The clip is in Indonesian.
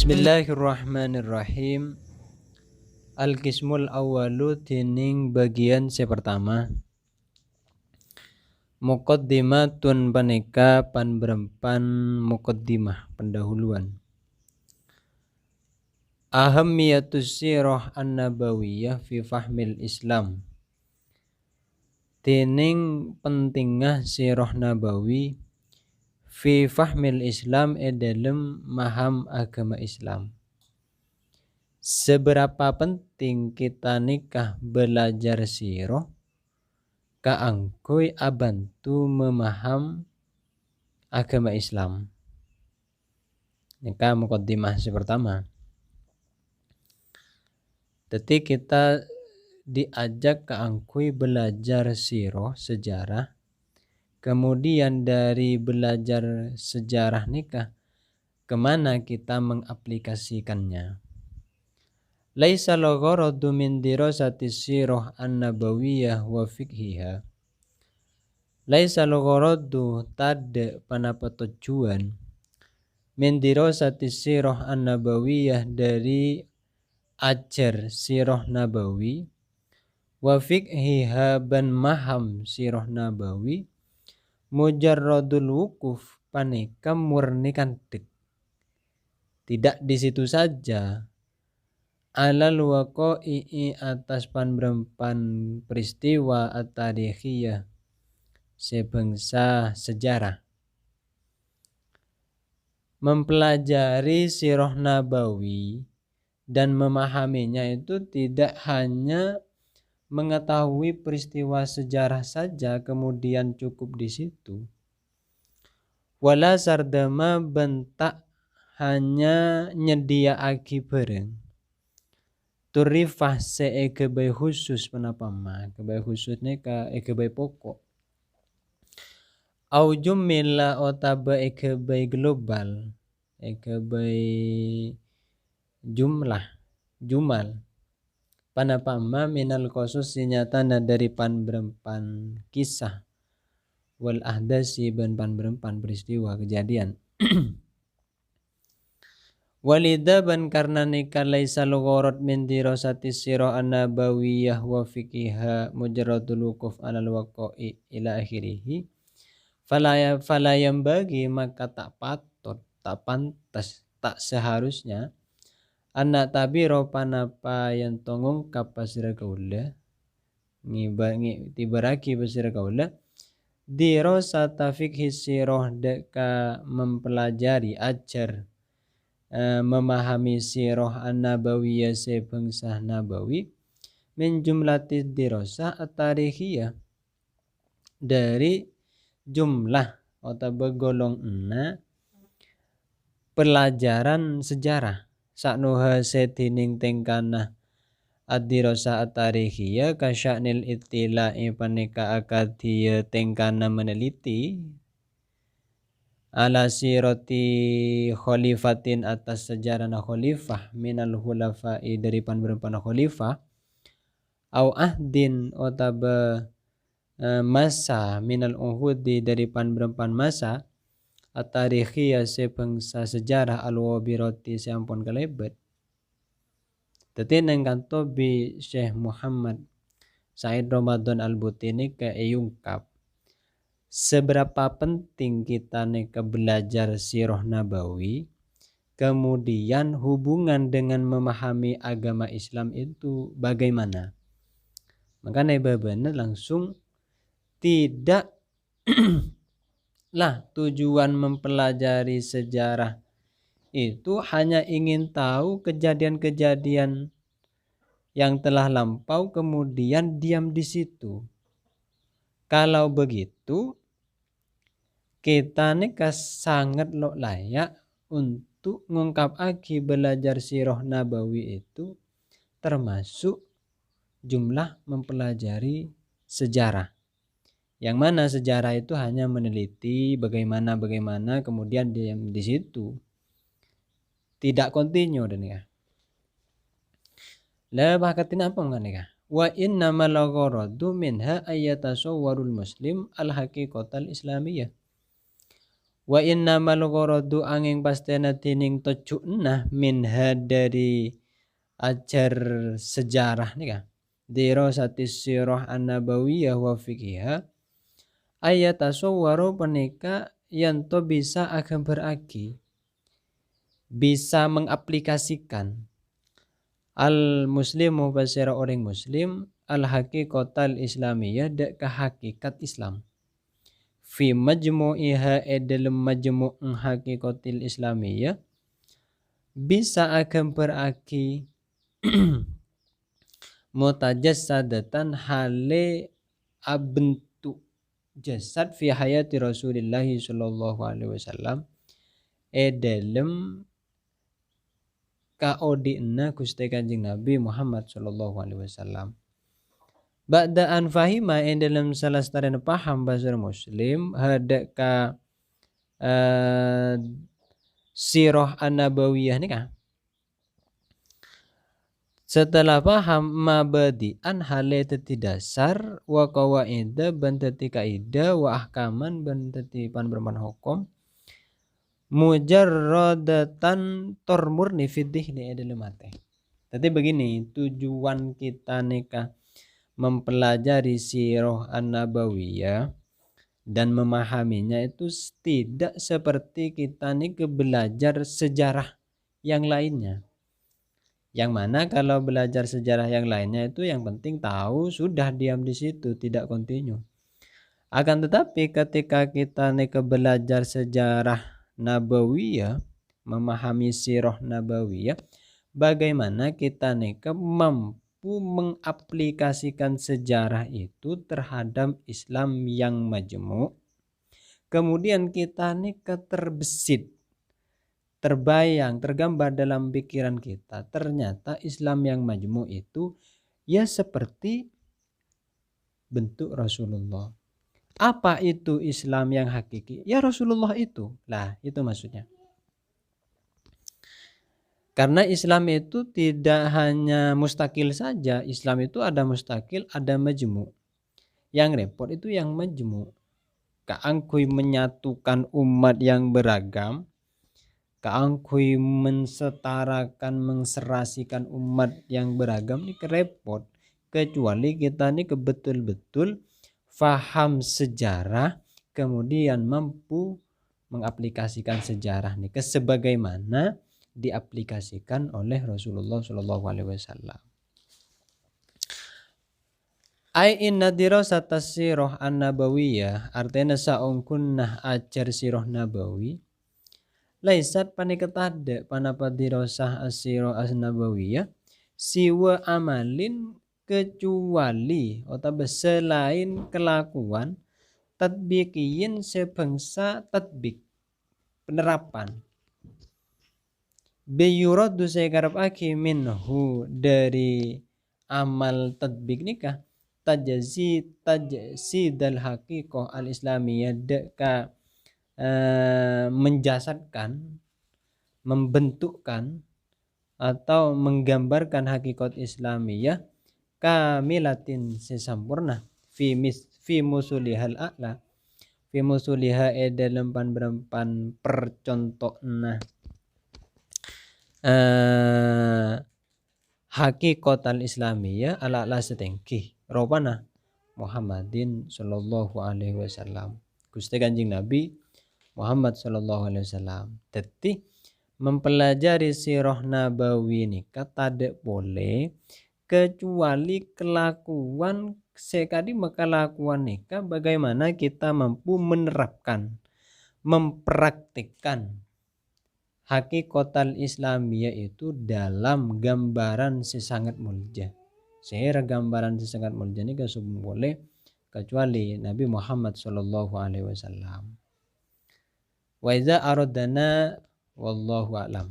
Bismillahirrahmanirrahim. Al-qismul awwalu tining bagian pertama. Muqaddimatun paneka panberempan muqaddimah pendahuluan. Ahammiyatus sirah an-nabawiyah fi fahmil Islam. Tining pentingah sirah nabawi fi fahmil Islam dalam maham agama Islam. Seberapa penting kita nikah belajar sirah kaangkoy abantu memaham agama Islam. Nikah muqaddimah pertama. Jadi kita diajak kaangkoy belajar sirah sejarah. Kemudian dari belajar sejarah nikah, kemana kita mengaplikasikannya? Laisa al-gharadu min dirasati sirah an-nabawiyah wa fiqhiha. Laisa al-gharadu tade panapa tujuan min dirasati sirah an-nabawiyah dari ajar sirah nabawi wa fiqhiha ban maham sirah nabawi mujarradul wukuf paneka murnikan tidak di situ saja alal waqa'i atas panberempan peristiwa at-tarikhiyah sebangsa sejarah. Mempelajari sirah nabawi dan memahaminya itu tidak hanya mengetahui peristiwa sejarah saja kemudian cukup di situ. Wala sardama bentak hanya nyedia aki bareng. Turifah seekebay khusus penapama, kebay khususnya ekebay pokok. Au jumila otaba ekebay global, ekebay jumal. Panapama minal khusus sinyatana dari panberempan kisah wal ahdasi ban panberempan peristiwa kejadian. Walida ban karena nikah laisa lugharat min dirasati sirah an-nabawiyah wa fiqhiha mujarradul wuquf alal waqa'i ila akhirih. Fala yang bagi maka tak patut, tak pantas, tak seharusnya anak tabiro panapa yang tongong kapasira kaula tibaraki pasira kaula dirasata fiqhi sirah deka mempelajari ajar memahami sirah an-nabawiyah sebangsa nabawi min jumlati dirasah at-tarikhiyah dari jumlah atau begolong pelajaran sejarah saknuha setining tengkana ad-dirasah at-tarikhiyah kasya'nil ittila'i paneka akadhiya tengkana meneliti ala sirati khalifatin atas sejarah khalifah minal khulafa'i dari panberempan khalifah au ahdin otaba masa minal uhudi dari panberempan masa at-tarikhiyah sebangsa sejarah al-wabirati seampun kalebet. Tadi nengkanto bi Syekh Muhammad Said Ramadan Al-Butini ke yungkap seberapa penting kita neka belajar sirah nabawi, kemudian hubungan dengan memahami agama Islam itu bagaimana. Maka nebabana langsung tidak lah tujuan mempelajari sejarah itu hanya ingin tahu kejadian-kejadian yang telah lampau kemudian diam di situ. Kalau begitu kita nikah sangat layak untuk mengungkap lagi belajar sirah nabawi itu termasuk jumlah mempelajari sejarah. Yang mana sejarah itu hanya meneliti bagaimana kemudian diam di situ. Tidak kontinu dan nikah. Lah bakatin apa enggak nikah? Wa innamal gharadu minha ayatasawwarul muslim al-haqiqatal islamiyah. Wa innamal gharadu angin pastena tining tocukna minha dari ajar sejarah nih kan. Dirasatis sirah an-nabawiyah wa fiqhiha ayat tasawwaru penika yang to bisa akan beragi bisa mengaplikasikan al muslimu basira orang muslim al haqiqatal islamiyah dek ke hakikat Islam fi majmu'iha dalam majmu' haqiqatil islamiyah bisa akan berarti mutajassadatan hale bentuk jasad fi hayati Rasulillah sallallahu alaihi wasallam dalam kaodina Gusti Kanjeng Nabi Muhammad sallallahu alaihi wasallam. Ba'da an fahima dalam salah satu paham bahasa muslim hadak ka sirah an-nabawiyah nih kan. Setelah paham mabadi'an hale teti dasar wa qawaida ban teti kaidah wa ahkaman ban teti pan berman hukum mujarradatan tormurni fidih ni dalam mate. Tadi begini tujuan kita nikah mempelajari sirah an-nabawiyah dan memahaminya itu tidak seperti kita nih belajar sejarah yang lainnya. Yang mana kalau belajar sejarah yang lainnya itu yang penting tahu sudah diam di situ tidak kontinu. Akan tetapi ketika kita nih belajar sejarah nabawiyah, memahami sirah nabawiyah, bagaimana kita nih mampu mengaplikasikan sejarah itu terhadap Islam yang majmu'. Kemudian kita nih terbesit, terbayang, tergambar dalam pikiran kita. Ternyata Islam yang majmu' itu ya seperti bentuk Rasulullah. Apa itu Islam yang hakiki? Ya Rasulullah itu. Lah, itu maksudnya. Karena Islam itu tidak hanya mustakil saja. Islam itu ada mustakil, ada majmu'. Yang repot itu yang majmu'. Kaangkui menyatukan umat yang beragam. Kaangkui mensetarakan, mengserasikan umat yang beragam ini kerepot. Kecuali kita ini betul-betul faham sejarah, kemudian mampu mengaplikasikan sejarah ini sebagaimana diaplikasikan oleh Rasulullah Shallallahu Alaihi Wasallam. Ai inna dirasata sirah an-nabawiyah artinya saungkunnah ajar sirah nabawi laisat paniketade panapa dirasah asirah an-nabawiyah siwa amalin kecuali atau selain kelakuan tadbiqiyin sebangsa tadbik penerapan biyuradu sekarap aki minhu dari amal tadbik nikah tajzi dal haqiqah al islamiyah deka menjasadkan, membentukkan atau menggambarkan hakikat Islamiyah kamilatin sesempurna fi musulihal a'la fi musuliha dalam pan percontohna hakikat al Islamiyah ala setengki robana Muhammadin sallallahu alaihi wasallam. Gusti Kanjeng Nabi Muhammad sallallahu alaihi wasallam. Jadi mempelajari sirah nabawi ini tidak boleh kecuali kelakuan sekali kelakuan nikah bagaimana kita mampu menerapkan, mempraktikkan hakikat Islamiyah itu dalam gambaran sesangat mulja. Sehingga gambaran sesangat mulja ini gak boleh kecuali Nabi Muhammad sallallahu alaihi wasallam. Wa iza aradana wallahu a'lam.